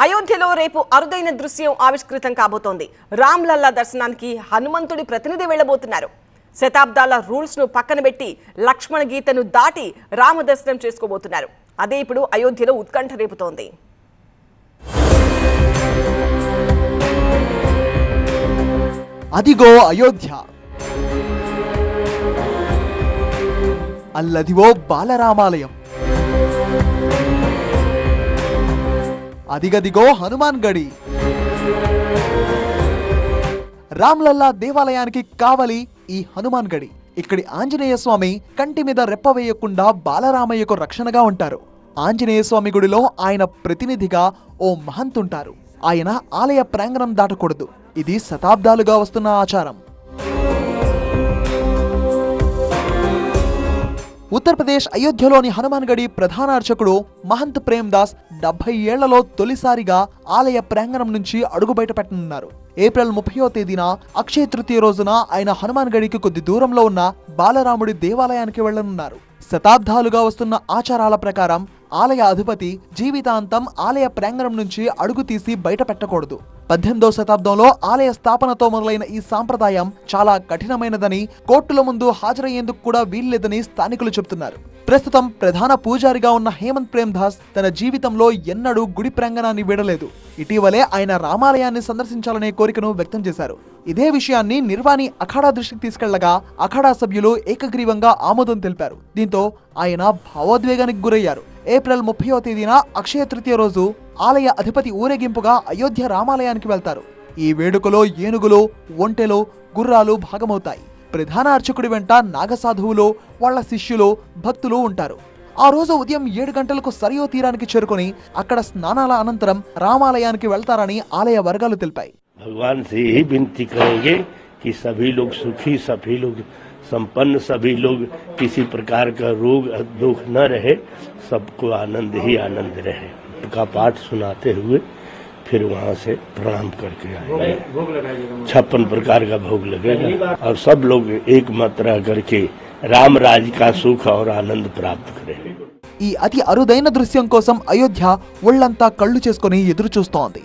అయోధ్యలో రేపు అరుదైన దృశ్యం ఆవిష్కృతం కాబోతోంది. రామ్లల్లా దర్శనానికి హనుమంతుడి ప్రతినిధి వెళ్లబోతున్నారు. శతాబ్దాల రూల్స్ ను పక్కన పెట్టి లక్ష్మణ గీతను దాటి రామ దర్శనం చేసుకోబోతున్నారు. అదే ఇప్పుడు అయోధ్యలో ఉత్కంఠ రేపుతోంది. అదిగో అయోధ్య, అల్లదివో బాలరామాలయం, అదిగదిగో హనుమాన్ గడి. రామ్లల్లా దేవాలయానికి కావలి ఈ హనుమాన్ గడి. ఇక్కడి ఆంజనేయ స్వామి కంటి మీద రెప్పవేయకుండా బాలరామయ్యకు రక్షణగా ఉంటారు. ఆంజనేయ స్వామి గుడిలో ఆయన ప్రతినిధిగా ఓ మహంతుంటారు. ఆయన ఆలయ ప్రాంగణం దాటకూడదు. ఇది శతాబ్దాలుగా వస్తున్న ఆచారం. ఉత్తరప్రదేశ్ అయోధ్యలోని హనుమాన్ గడి ప్రధాన అర్చకుడు మహంత్ ప్రేమ్ దాస్ 70 ఏళ్లలో తొలిసారిగా ఆలయ ప్రాంగణం నుంచి అడుగు బయట పెట్టనున్నారు. ఏప్రిల్ 30వ తేదీన అక్షయ తృతీయ రోజున ఆయన హనుమాన్ గడికి కొద్ది దూరంలో ఉన్న బాలరాముడి దేవాలయానికి వెళ్లనున్నారు. శతాబ్దాలుగా వస్తున్న ఆచారాల ప్రకారం ఆలయ అధిపతి జీవితాంతం ఆలయ ప్రాంగణం నుంచి అడుగు తీసి బయట పెట్టకూడదు. 18వ శతాబ్దంలో ఆలయ స్థాపనతో మొదలైన ఈ సాంప్రదాయం చాలా కఠినమైనదని, కోర్టుల ముందు హాజరయ్యేందుకు కూడా వీల్లేదని స్థానికులు చెబుతున్నారు. ప్రస్తుతం ప్రధాన పూజారిగా ఉన్న హేమంత్ ప్రేమ్ దాస్ తన జీవితంలో ఎన్నడూ గుడి ప్రాంగణాన్ని వీడలేదు. ఇటీవలే ఆయన రామాలయాన్ని సందర్శించాలనే కోరికను వ్యక్తం చేశారు. ఇదే విషయాన్ని నిర్వాణి అఖాడా దృష్టికి తీసుకెళ్లగా అఖాడా సభ్యులు ఏకగ్రీవంగా ఆమోదం తెలిపారు. దీంతో ఆయన భావోద్వేగానికి గురయ్యారు. ఏప్రిల్ 30వ తేదీన అక్షయ తృతీయ రోజు ఆలయ అధిపతి ఊరేగింపుగా అయోధ్య రామాలయానికి వెళ్తారు. ఈ వేడుకలో ఏనుగులు, ఒంటెలు, గుర్రాలు భాగమవుతాయి. ప్రధాన అర్చకుడి వెంట నాగసాధువులు, వాళ్ల శిష్యులు, భక్తులు ఉంటారు. ఆ రోజు ఉదయం 7 గంటలకు సరియో తీరానికి చేరుకుని అక్కడ స్నానాల అనంతరం రామాలయానికి వెళ్తారని ఆలయ వర్గాలు తెలిపాయి. भगवान से यही विनती करेंगे कि सभी लोग सुखी, सभी लोग संपन्न, सभी लोग किसी प्रकार का रोग दुख न रहे, सबको आनंद ही आनंद रहे का पाठ सुनाते हुए फिर वहाँ से प्रणाम करके आएंगे। 56 प्रकार का भोग लगेगा और सब लोग एक मात्रा करके राम राज का सुख और आनंद प्राप्त करेंगे। ఈ అతి అరుదైన దృశ్యం కోసం అయోధ్య ఒళ్లంతా కళ్ళు చేసుకుని ఎదురు చూస్తోంది.